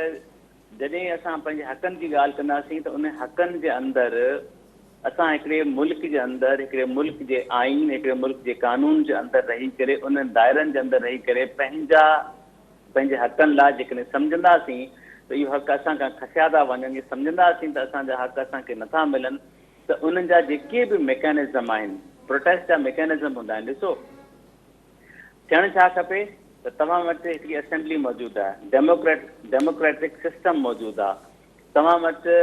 [SPEAKER 2] जॾहिं असां पंहिंजे हक़नि जी ॻाल्हि कंदासीं त उन हक़नि जे अंदरि असां हिकिड़े मुल्क जे अंदरि, हिकिड़े मुल्क जे आइन, हिकिड़े मुल्क जे कानून जे अंदरि रही करे, उन दायरनि जे अंदरि रही करे पंहिंजे हक़नि लाइ जेकॾहिं सम्झंदासीं त इहो हक़ असां खां खसिया था वञनि, सम्झंदासीं त असांजा हक़ असांखे नथा मिलनि, त उन्हनि जा जेके बि मैकेनिज़म आहिनि, प्रोटेस्ट जा मैकेनिज़म हूंदा आहिनि। ॾिसो, थियणु छा खपे त तव्हां वटि हिकिड़ी असेंबली मौजूदु आहे, डेमोक्रेटिक सिस्टम मौजूदु आहे, तव्हां वटि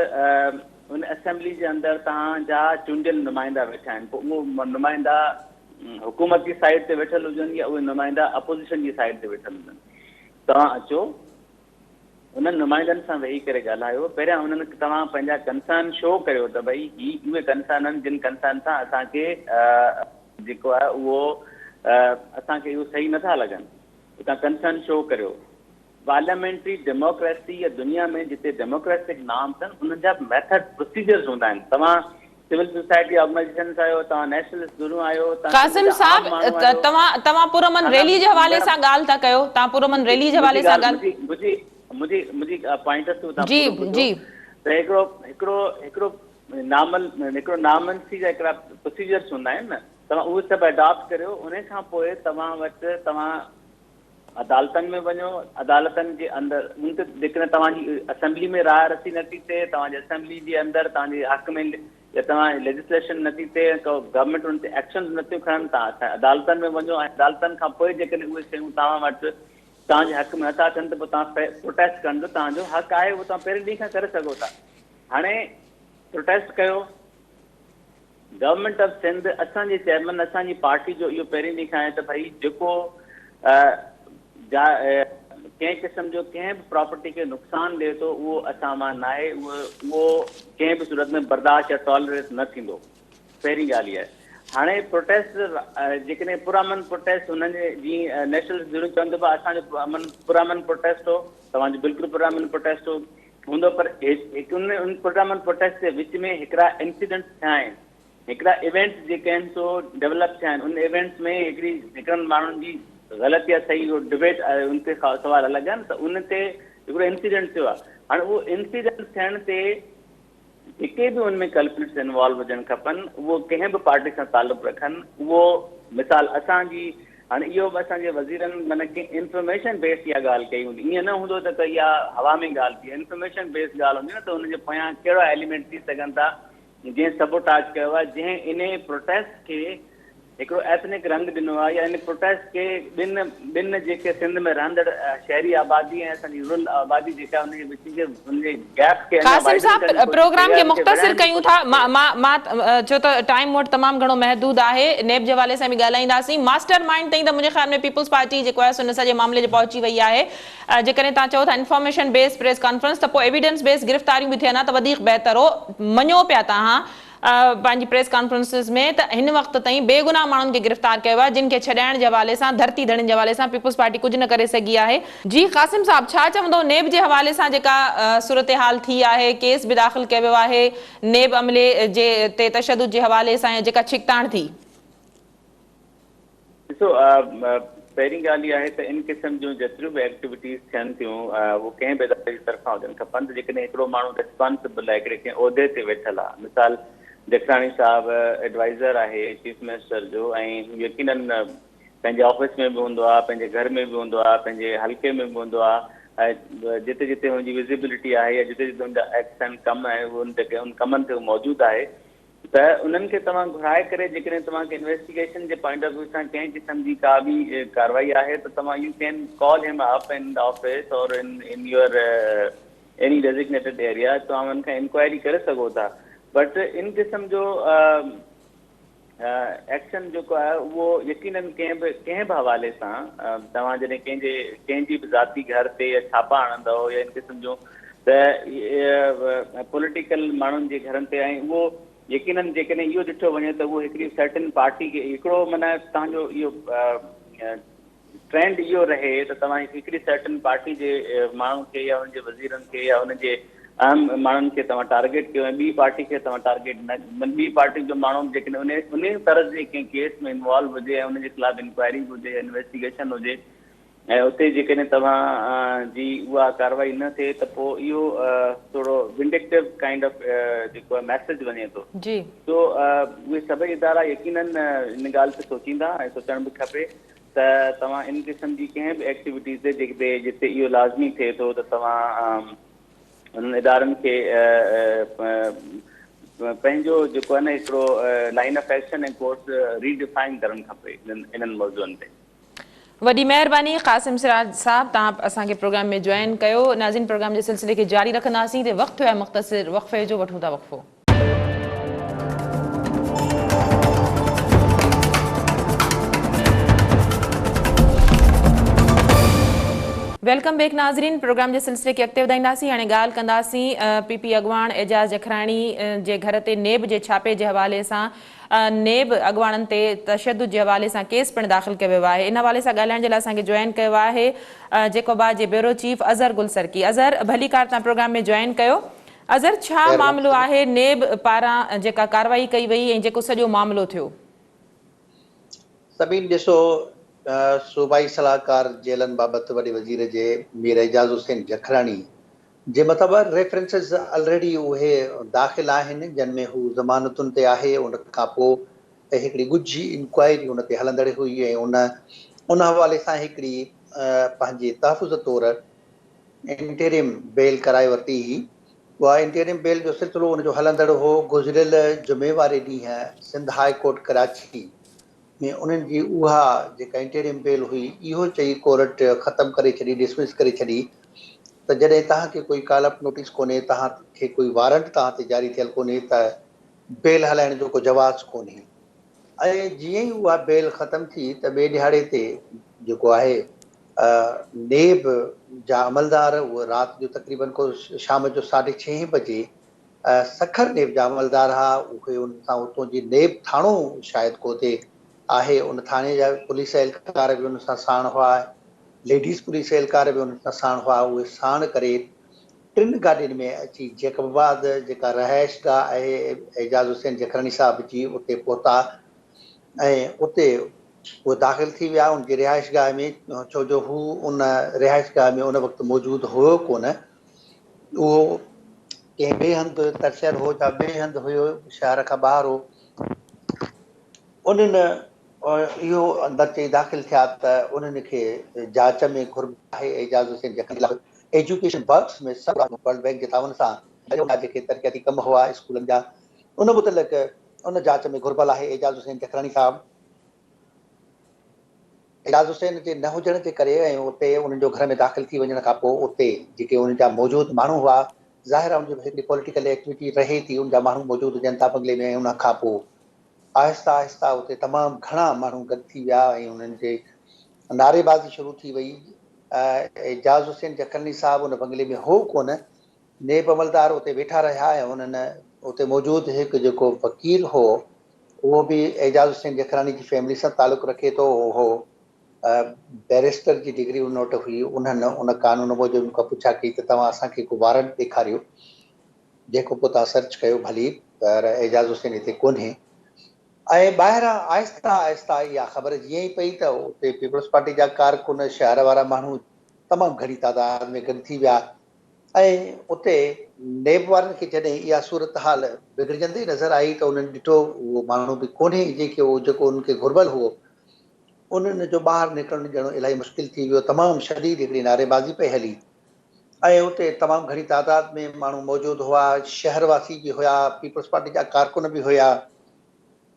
[SPEAKER 2] उन असेंबली जे अंदरि तव्हांजा चूंडियल नुमाइंदा वेठा आहिनि, पोइ उहो नुमाइंदा हुकूमत जी साइड ते वेठल हुजनि या उहे नुमाइंदा अपोज़िशन जी साइड ते वेठल हुजनि, तव्हां अचो उन्हनि नुमाइंदनि सां वेही करे ॻाल्हायो। पहिरियां उन्हनि तव्हां पंहिंजा कंसर्न शो करियो त भई उहे कंसर्न आहिनि जिन कंसर्न सां असांखे जेको आहे उहो असांखे इहो सही नथा लॻनि, तव्हां कंसर्न शो करियो। पार्लियामेंट्री डेमोक्रेसी या दुनिया में जिते डेमोक्रेटिक नाम अथनि उन्हनि जा मेथड प्रोसीजर्स हूंदा आहिनि। तव्हां सिविल सोसाइटी ऑर्गेनाइजेशन आहियो, तव्हां नेशनलिस्ट गुरू आहियो।
[SPEAKER 1] कासिम साहब, तव्हां पुरअमन रैली जे हवाले सां ॻाल्हि था कयो, तव्हां पुरअमन रैली जे हवाले सां ॻाल्हि
[SPEAKER 2] मुंहिंजी पॉइंट
[SPEAKER 1] जी
[SPEAKER 2] त हिकिड़ो नामंसी जा हिकिड़ा प्रोसीजर्स हूंदा आहिनि न, तव्हां उहे सभु अडॉप्ट करियो। उन खां पोइ तव्हां अदालतनि में वञो, अदालतनि जे अंदरि जेकॾहिं तव्हांजी असेंबली में राय रसी नथी थिए, तव्हांजे असेंबली जे अंदरि तव्हांजे हक़ में या तव्हांजी लेजिस्लेशन नथी थिए, गवर्नमेंट उन ते एक्शन नथियूं खणनि, तव्हां अदालतनि में वञो ऐं अदालतनि खां पोइ जेकॾहिं उहे शयूं तव्हां वटि तव्हांजे हक़ में नथा थियनि त पोइ तव्हां प्रोटेस्ट करण जो तव्हांजो हक़ आहे, उहो तव्हां पहिरें ॾींहं खां करे सघो था। हाणे प्रोटेस्ट कयो। गवर्नमेंट ऑफ सिंध, असांजे चेयरमैन असांजी पार्टी जो इहो पहिरें ॾींहं खां आहे त भई जेको कंहिं क़िस्म जो कंहिं बि प्रॉपर्टी खे नुक़सानु ॾिए थो उहो असां मां न आहे, उहो कंहिं बि सूरत में बर्दाश्त या टॉलरेट न थींदो। पहिरीं ॻाल्हि इहा आहे। हाणे प्रोटेस्ट जेकॾहिं पुरअमन प्रोटेस्ट हुननि जीअं नेशनल ज़रूरु चवनि था असांजो पुरअमन प्रोटेस्ट हो, तव्हांजो बिल्कुलु पुरअमन प्रोटेस्ट हूंदो, पर उन पुरअमन प्रोटेस्ट जे विच में हिकिड़ा इंसिडेंट्स थिया आहिनि, हिकिड़ा इवेंट्स जेके आहिनि सो डेवलप थिया आहिनि। उन इवेंट्स में हिकिड़नि माण्हुनि जी ग़लति या सही उहो डिबेट उन ते सवाल अलॻि आहिनि, त उन ते हिकिड़ो इंसिडेंट थियो आहे। हाणे उहो इंसिडेंट थियण ते जेके बि उनमें कल्प्रिट्स इन्वॉल्व हुजनि खपनि, उहो कंहिं बि पार्टी सां तालुक़ु रखनि। उहो मिसाल असांजी हाणे इहो बि असांजे वज़ीरनि माना कंहिं इंफॉर्मेशन बेस्ड इहा ॻाल्हि कई हूंदी, ईअं न हूंदो त इहा हवा में ॻाल्हि थी, इंफॉर्मेशन बेस्ड ॻाल्हि हूंदी न, त हुनजे पोयां कहिड़ा एलिमेंट थी सघनि था जीअं सबोटाज कयो आहे, जंहिं इन प्रोटेस्ट खे हिकिड़ो एथनिक रंग ॾिनो आहे, या इन प्रोटेस्ट खे ॿिनि जेके सिंध में रहंदड़ शहरी आबादी ऐं असांजी रूरल आबादी जेका उनजे विच जे उनजे गैप खे
[SPEAKER 1] कासिम साहब प्रोग्राम खे मुख़्तसिर कयूं था, मां छो त टाइम वटि तमामु घणो महदूद आहे, नेब जे हवाले सां बि ॻाल्हाईंदासीं। मास्टर माइंड ताईं त मुंहिंजे ख़्याल में पीपल्स पार्टी जेको आहे उन सॼे मामले जे पहुची वई आहे। जेकॾहिं तव्हां चओ था इंफॉर्मेशन बेस्ड प्रेस कॉन्फ्रेंस, त पोइ एविडेंस बेस्ड गिरफ़्तारियूं बि थियनि हा त वधीक बहितर हो। मञो पिया तव्हां पंहिंजी प्रेस कॉन्फ्रेंसिस में त हिन वक़्त ताईं बेगुनाह माण्हुनि खे गिरफ़्तार कयो आहे, जिन खे छॾाइण जे हवाले सां, धरती धड़नि जे हवाले सां पीपल्स पार्टी कुझु न करे सघी आहे। जी क़ासिम साहब, छा चवंदो नेब जे हवाले सां जेका सूरत हाल थी आहे, केस बि दाख़िल कयो वियो आहे नेब अमले जे ते तशद्दुद जे हवाले सां, जेका छिकताण थी?
[SPEAKER 2] ॾिसो, पहिरीं ॻाल्हि इहा आहे त इन क़िस्म जूं जेतिरियूं बि एक्टिविटीज़ थियनि थियूं उहो कंहिं बि इदारे जी तरफ़ां हुजनि खपनि। त जेकॾहिं हिकिड़ो माण्हू रिस्पॉन्सिबल आहे, हिकिड़े कंहिं उहिदे ते वेठल आहे, मिसाल जखराणी साहब एडवाइज़र आहे चीफ मिनिस्टर जो, ऐं यकीनन पंहिंजे ऑफिस में बि हूंदो आहे, पंहिंजे घर में बि हूंदो आहे, पंहिंजे हल्के में बि हूंदो आहे, ऐं जिते जिते हुनजी विज़िबिलिटी आहे या जिते जिते हुनजा एक्ट्स आहिनि, कम आहे, उन कमनि ते मौजूदु आहे, त उन्हनि खे तव्हां घुराए करे जेकॾहिं तव्हांखे investigation J point of view सां कंहिं क़िस्म जी का बि कार्रवाई आहे, त तव्हां यू कैन कॉल हिम अप इन द ऑफिस और in your any designated area, तव्हां उन्हनि खां इंक्वायरी करे सघो था। बट इन क़िस्म जो एक्शन जेको आहे उहो यकीनन कंहिं बि हवाले सां तव्हां जॾहिं कंहिंजी बि ज़ाती घर ते या छापा हणंदव या इन क़िस्म जो, त पॉलिटिकल माण्हुनि जे घरनि ते, ऐं उहो यकीनन जेकॾहिं इहो ॾिठो वञे त उहो हिकिड़ी सर्टन पार्टी खे हिकिड़ो माना तव्हांजो इहो ट्रेंड इहो रहे त तव्हां हिकिड़ी सर्टन पार्टी जे माण्हू खे या हुनजे वज़ीरनि खे या हुनजे आम माण्हुनि खे तव्हां टारगेट कयो, ऐं ॿी पार्टी खे तव्हां टारगेट न, ॿी पार्टी जो माण्हू जेकॾहिं उन तरह जे कंहिं केस में इन्वॉल्व हुजे ऐं उनजे ख़िलाफ़ इंक्वायरी हुजे, इन्वेस्टिगेशन हुजे, ऐं उते जेकॾहिं तव्हां जी उहा कार्रवाई न थिए, त पोइ इहो थोरो विंडिक्टिव काइंड ऑफ जेको आहे मैसेज वञे थो।
[SPEAKER 1] जी,
[SPEAKER 2] तो उहे सभई इदारा यकीनन इन ॻाल्हि ते सोचींदा ऐं सोचणु बि खपे त तव्हां इन क़िस्म जी कंहिं बि एक्टिविटीज़ ते जिते इहो लाज़मी थिए थो त तव्हां उन्हनि इदारनि खे पंहिंजो जेको आहे न हिकिड़ो लाइन ऑफ एक्शन ऐं कोर्स रीडिफाइन करणु खपे इन्हनि मौज़ुअनि ते।
[SPEAKER 1] वॾी महिरबानी क़ासिम सिराज साहब, तव्हां असांखे प्रोग्राम में जॉइन कयो। नाज़रीन, प्रोग्राम जे सिलसिले खे जारी रखंदासीं ते वक़्तु आहे मुख़्तसिर वक़फ़े जो, वठूं था वक़फ़ो। वेलकम बैक नाज़रीन, प्रोग्राम जे सिलसिले खे अॻिते वधाईंदासीं। हाणे ॻाल्हि कंदासीं पीपी अॻवान एजाज़ जखराणी जे घर ते नेब जे छापे जे हवाले सां। नेब अॻवाणनि ते तशद्दुद जे हवाले सां केस पिणु दाख़िल कयो वियो आहे। इन हवाले सां ॻाल्हाइण जे लाइ असांखे जॉइन कयो आहे जेकोबा जे ब्यूरो चीफ अज़हर गुलसरकी। अज़हर, भली कार तव्हां प्रोग्राम में जॉइन कयो। अज़हर, छा मामिलो आहे नेब पारां जेका कार्रवाई कई वई ऐं जेको सॼो मामिलो थियो?
[SPEAKER 4] सभिनी ॾिसो, सूबाई सलाहकार जेलनि बाबति वॾे वज़ीर जे मीर एजाज़ हुसैन जखराणी जे मतिलबु रेफरेंसिस ऑलरेडी उहे दाख़िल आहिनि, जिन में हू ज़मानतुनि ते आहे। उन खां पोइ हिकिड़ी ॻुझी इंक्वायरी हुन ते हलंदड़ हुई ऐं उन हवाले सां हिकिड़ी पंहिंजे तहफ़ुज़ तौरु इंटरिम बेल कराए वरिती हुई। उहा इंटरिम बेल जो सिलसिलो उनजो हलंदड़ हो। गुज़िरियल जुमे वारे ॾींहुं सिंध हाई कोर्ट कराची में उन्हनि जी उहा जेका इंटरिम बेल हुई, इहो चई कोर्ट ख़तमु करे छॾी, डिसमिस करे छॾी त जॾहिं तव्हांखे कोई कालप नोटिस कोन्हे, तव्हांखे कोई वारंट तव्हां ते जारी थियल कोन्हे, त बेल हलाइण जो को जवाज़ कोन्हे। ऐं जीअं ई उहा बेल ख़तमु थी त ॿिए ॾिहाड़े ते जेको आहे नेब जा अमलदार उहे राति जो तक़रीबन को शाम जो 6:30 बजे सखर नेब जा अमलदार हुआ, उहे उन सां उतां जी नेब थाणो शायदि को हुते आहे, उन थाणे जा पुलिस एहलकार बि उन सां साण हुआ, लेडीज़ पुलिस एहलकार बि उन सां साण हुआ। उहे साण करे 3 गाॾियुनि में अची जेकबाबाद जेका रहाइशगाह आहे एजाज़ हुसैन जखरानी साहिब जी, उते पहुता ऐं उते उहे दाख़िल थी विया उनजी रिहाइशगाह में। छो जो हू उन रिहाइशगाह में उन वक़्तु मौजूदु हुयो कोन, उहो कंहिं ॿिए हंधि तरसियल हो या ॿिए हंधि हुयो, शहर खां ॿाहिरि हो। उन्हनि इहो अंदरि चई दाख़िल थिया त उन्हनि खे जांच में घुर्ब आहे एजाज़ हुसैन जखरानी एजुकेशन वर्क्स में सभु वर्ल्ड बैंक जे तावन सां जेके तरक़ियाती कम हुआ स्कूलनि जा, उन मुतलिक़ उन जांच में घुर्बल आहे एजाज़ हुसैन जखरानी साहिबु। एजाज़ हुसैन जे न हुजण जे करे ऐं उते उन्हनि जो घर में दाख़िल थी वञण खां पोइ उते जेके उन जा मौजूदु माण्हू हुआ, ज़ाहिर आहे उनजी हिकिड़ी पॉलिटिकल एक्टिविटी रहे थी, उन जा माण्हू मौजूदु जनता बंगले में। उन खां पोइ आहिस्ता आहिस्ता उते तमामु घणा माण्हू गॾु थी विया ऐं उन्हनि जे नारेबाज़ी शुरू थी वई। एजाज़ हुसैन जखरानी साहिबु उन बंगले में हो कोन, नेब अमलदार उते वेठा रहिया ऐं उन्हनि उते मौजूदु हिकु जेको वकील हो, उहो बि एजाज़ हुसैन जखरानी जी फैमिली सां तालुक़ु रखे थो, उहो बैरिस्टर जी डिग्री उन वटि हुई। उन्हनि उन कानून मूजिबि उन खां पुछा कई त तव्हां असांखे को वारंट ॾेखारियो, जेको पोइ तव्हां सर्च कयो भली, पर एजाज़ हुसैन हिते कोन्हे। ऐं ॿाहिरां आहिस्ता आहिस्ता इहा ख़बर जीअं ई पई त उते पीपल्स पार्टी जा कारकुन, शहर वारा माण्हू तमामु घणी तादाद में गॾु थी विया ऐं उते नेब वारनि खे जॾहिं इहा सूरत हाल बिगड़जंदी नज़र आई त उन्हनि ॾिठो उहो माण्हू बि कोन्हे जेके उहो जेको उनखे घुर्बल हुओ, उन्हनि जो ॿाहिरि निकिरणु ॼणो इलाही मुश्किल थी वियो। तमामु शदीद हिकिड़ी नारेबाज़ी पई हली ऐं उते तमामु घणी तादाद में माण्हू मौजूदु हुआ, शहरवासी बि हुया, पीपल्स पार्टी जा कारकुन बि हुया।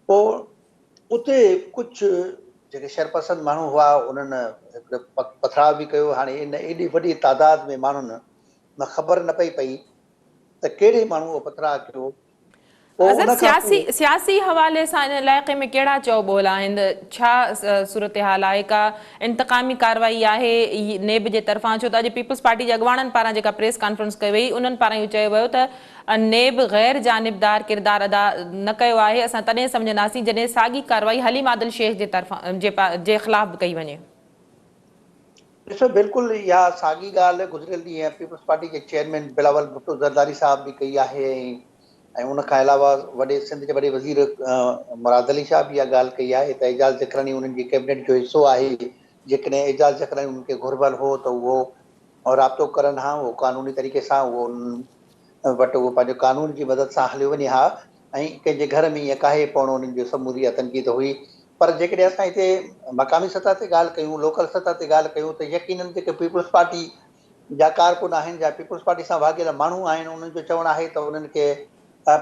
[SPEAKER 4] पोइ उते कुझु जेके शरपसंद माण्हू हुआ उन्हनि हिकिड़ो पथराव बि कयो। हाणे इन एॾी वॾी तादाद में माण्हुनि न ख़बर न पई त कहिड़े माण्हू उहो पथराव कयो।
[SPEAKER 1] अज़र सियासी हवाले सां इन इलाइक़े में कहिड़ा चौबोल आहिनि, छा सूरत हाल आहे, का इंतकामी कार्रवाई आहे नेब जे तरफ़ां? छो त अॼु पीपल्स पार्टी जे अॻुवाणनि पारां जेका प्रेस कॉन्फ्रेंस कई वई, उन्हनि पारां इहो चयो वियो त नेब गैर जानिबदार किरदारु अदा न कयो आहे, असां तॾहिं सम्झंदासीं जॾहिं साॻी कार्रवाई हलीम आदिल शेख जे तरफ़ां जे ख़िलाफ़ कई वञे।
[SPEAKER 4] ॾिसो, बिल्कुलु इहा साॻी ॻाल्हि गुज़िरियल ॾींहुं पीपल्स पार्टी जे चेयरमैन बिलावल भुट्टो ज़रदारी साहिब बि कई आहे ऐं उनखां अलावा वॾे सिंध जे वॾे वज़ीर मुराद अली शाह बि इहा ॻाल्हि कई आहे त एजाज़ जखरानी उन्हनि जी कैबिनेट जो हिसो आहे। जेकॾहिं एजाज़ जखरानी उन्हनि खे घुर्बल हो त उहो राब्तो करनि हा, उहो क़ानूनी तरीक़े सां उहो वटि उहो पंहिंजो कानून जी मदद सां हलियो वञे हा ऐं कंहिंजे घर में ईअं काहे पवणो उन्हनि जो समूरी तनक़ीद हुई। पर जेकॾहिं असां हिते मक़ामी सतह ते ॻाल्हि कयूं, लोकल सतह ते ॻाल्हि कयूं त यकीननि जेके पीपल्स पार्टी जा कारकुन आहिनि या पीपल्स पार्टी सां वागियल माण्हू आहिनि, उन्हनि जो चवणु आहे त उन्हनि खे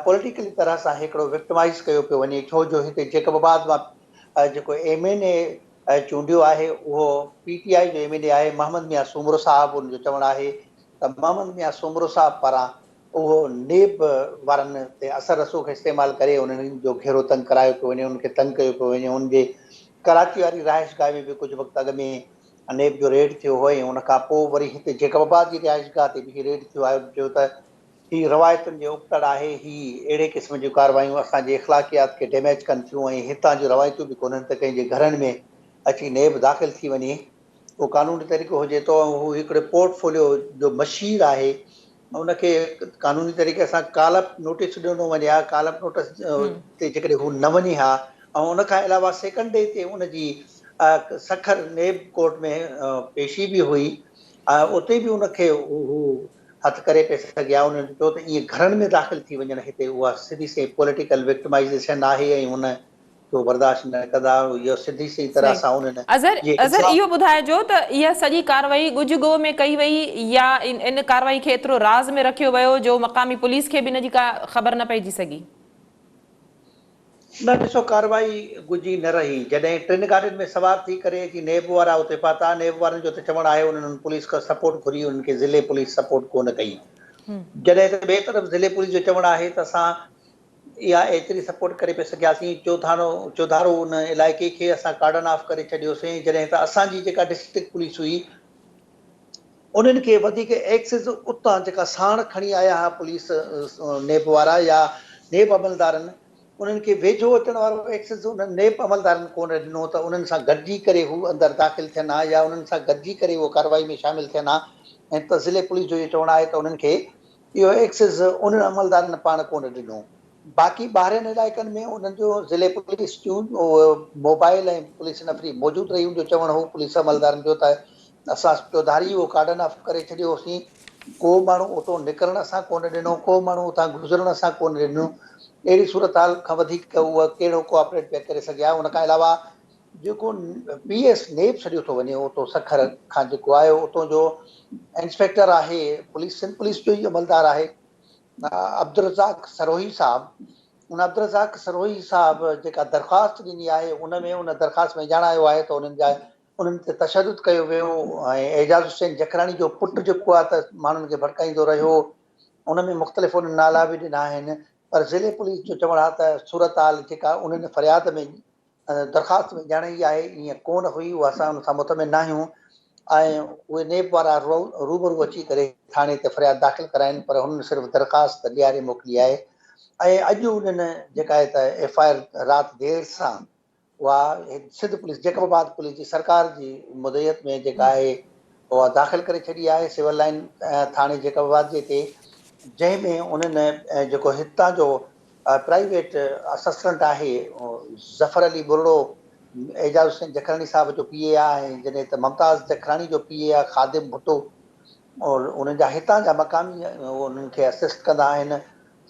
[SPEAKER 4] पॉलिटिकली तरह सां हिकिड़ो विक्टिमाइज़ कयो पियो वञे। छो जो हिते जेकबाबाद मां जेको MNA चूंडियो आहे उहो PTI जो MNA आहे मोहम्मद मियां सूमरो साहिबु। उनजो चवणु आहे त मोहम्मद मियां सूमरो साहिबु पारां उहो नेब वारनि ते असर रसूख़ इस्तेमालु करे उन्हनि जो घेरो तंग करायो पियो वञे, उनखे तंग कयो पियो वञे। उनजे कराची वारी रहाइशगाह में बि कुझु वक़्तु अॻु में नेब जो रेड थियो हो ऐं उनखां पोइ वरी हिते जेकबाबाद जी रिहाइशगाह ते बि रेड थियो आहे। चयो त हीअ रवायतुनि जो उबतड़ आहे, हीअ अहिड़े क़िस्म जूं कार्रवायूं असांजे इख़लाक़ियात खे डैमेज कनि थियूं ऐं हितां जूं रवायतूं बि कोन्हनि त कंहिंजे घरनि में अची नेब दाख़िल थी वञे। उहो कानूनी तरीक़ो हुजे तो हू हिकिड़े पोर्टफोलियो जो मशीर आहे, उनखे कानूनी तरीक़े सां कालप नोटिस ॾिनो वञे हा। कालप नोटिस ते जेकॾहिं हू न वञे हा ऐं उनखां अलावा सेकेंड डे ते उनजी सखर नेब कोर्ट में पेशी बि हुई, उते बि उनखे हू हथु करे पई सघे हा। उन्हनि चयो त ईअं घरनि में दाख़िल थी वञणु हिते उहा सिधी सी पॉलिटिकल विक्टिमाइज़ेशन आहे ऐं उन जो बर्दाश्त न कंदा। इहो सिधी सी तरह सां उन्हनि
[SPEAKER 1] अज़र इहो ॿुधाइजो त इहा सॼी कार्रवाई गुजगो में कई वई या इन कार्रवाई खे एतिरो राज़ में रखियो वियो जो मक़ामी पुलिस खे बि इनजी का ख़बर न पइजी सघी?
[SPEAKER 4] न, ॾिसो, कार्रवाई गुजी न रही। जॾहिं 3 गाॾियुनि में सवार थी करे अची नेब वारा उते पहुता, नेब वारनि जो त चवणु आहे उन्हनि पुलिस खां सपोर्ट घुरी, उन्हनि खे ज़िले पुलिस सपोर्ट कोन कई। जॾहिं त ॿिए तरफ़ ज़िले पुलिस जो चवणु आहे त असां इहा एतिरी सपोर्ट करे पई सघियासीं, चौधारो उन इलाइक़े खे असां कार्डन ऑफ करे छॾियोसीं। जॾहिं त असांजी जेका डिस्ट्रिक्ट पुलिस हुई उन्हनि खे वधीक एक्सेस उतां जेका साण खणी आया हुआ पुलिस नेब वारा या नेब अमलदारनि, उन्हनि खे वेझो अचण वारो एक्सेस उन्हनि नेब अमलदारनि कोन ॾिनो त उन्हनि सां गॾिजी करे हू अंदरि दाख़िल थियनि हा या उन्हनि सां गॾिजी करे उहो कार्रवाई में शामिलु थियनि हा। ऐं त ज़िले पुलिस जो इहो चवणु आहे त उन्हनि खे इहो एक्सेस उन्हनि अमलदारनि पाण कोन ॾिनो। बाक़ी ॿाहिरिनि इलाइक़नि में उन्हनि जो ज़िले पुलिस जूं मोबाइल ऐं पुलिस नफ़री मौजूदु रही जो चवणु हो पुलिस अमलदारनि जो त असां चौधारी उहो कार्डन ऑफ करे छॾियोसीं, को माण्हू उतां निकिरण असां कोन ॾिनो, को माण्हू उतां गुज़रण असां कोन ॾिनो। अहिड़ी सूरत हाल खां वधीक उहा कहिड़ो कोऑपरेट पिया करे सघिया। उन खां अलावा जेको PS नेब छॾियो थो वञे उतो सखर खां जेको आहे उतां जो इंस्पेक्टर आहे पुलिस पुलिस जो ई अमलदार आहे अब्दुल रज़ाक सरोही साहब। उन अब्दुल रज़ाक सरोही साहब जेका दरख़्वास्त ॾिनी आहे उन में उन दरख़्वास्त में ॼाणायो आहे त उन्हनि ते तशदुद कयो वियो ऐं एजाज़ हुसैन जखराणी जो पुटु जेको आहे त माण्हुनि खे भड़काईंदो रहियो। उन में मुख़्तलिफ़ उन नाला बि ॾिना आहिनि। पर ज़िले पुलिस जो चवणु आहे त सूरत हाल जेका उन्हनि फ़रियाद में दरख़्वास्त में ॼाणाई आहे ईअं कोन हुई, उहा असां उन सां मुतमिन न आहियूं। ऐं उहे नेब वारा रूबरू अची करे थाणे ते फ़रियाद दाख़िल कराइनि, पर हुननि सिर्फ़ु दरख़्वास्त ॾियारे मोकिली आहे। ऐं अॼु उन्हनि जेका आहे त FIR राति देरि सां उहा सिंध पुलिस जैकबाबाद पुलिस जी सरकार जी मुदयत में जेका आहे उहा दाख़िल करे छॾी आहे सिविल लाइन थाणे जैकबाबाद जे हिते, जंहिंमें उन्हनि जेको हितां जो प्राइवेट असिस्टेंट आहे ज़फ़र अली बुरड़ो, एजाज़ हुसैन जखरानी साहब जो PA आहे, जॾहिं त मुमताज़ जखरानी जो PA आहे ख़ादिम भुट्टो, और उन्हनि जा हितां जा मक़ामी उन्हनि खे असिस्ट कंदा आहिनि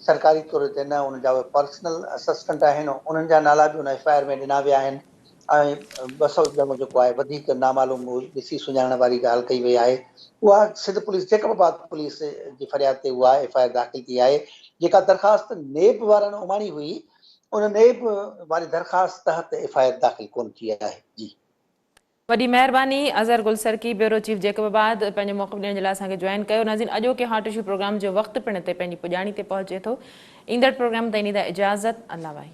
[SPEAKER 4] सरकारी तौर ते, न उन्हनि जा पर्सनल असिस्टेंट आहिनि, उन्हनि जा नाला बि उन FIR में ॾिना विया आहिनि। ऐं 200 ॼणो जेको आहे वधीक नामालूम ॾिसी सुञाणण वारी ॻाल्हि कई वई आहे। उहा सिंध पुलिस जैकबाबाद पुलिस जी फ़रियाद ते उहा FIR दाख़िल थी आहे। जेका दरख़्वास्त नेब वारनि उमाणी हुई उन नेब वारी दरख़्वास्त तहत FIR दाख़िल कोन थी आहे। जी
[SPEAKER 1] वॾी महिरबानी अज़हर गुलसरकी, ब्यूरो चीफ जैकबाबाद, पंहिंजो मौक़िफ़ ॾियण जे लाइ असांखे जॉइन कयो। नाज़रीन, अॼोके हॉट इशू प्रोग्राम जो वक़्तु पिण ते पंहिंजी पुॼाणी ते पहुचे थो। ईंदड़ प्रोग्राम ताईं ॾींदा इजाज़त। अल्लाह वाहे।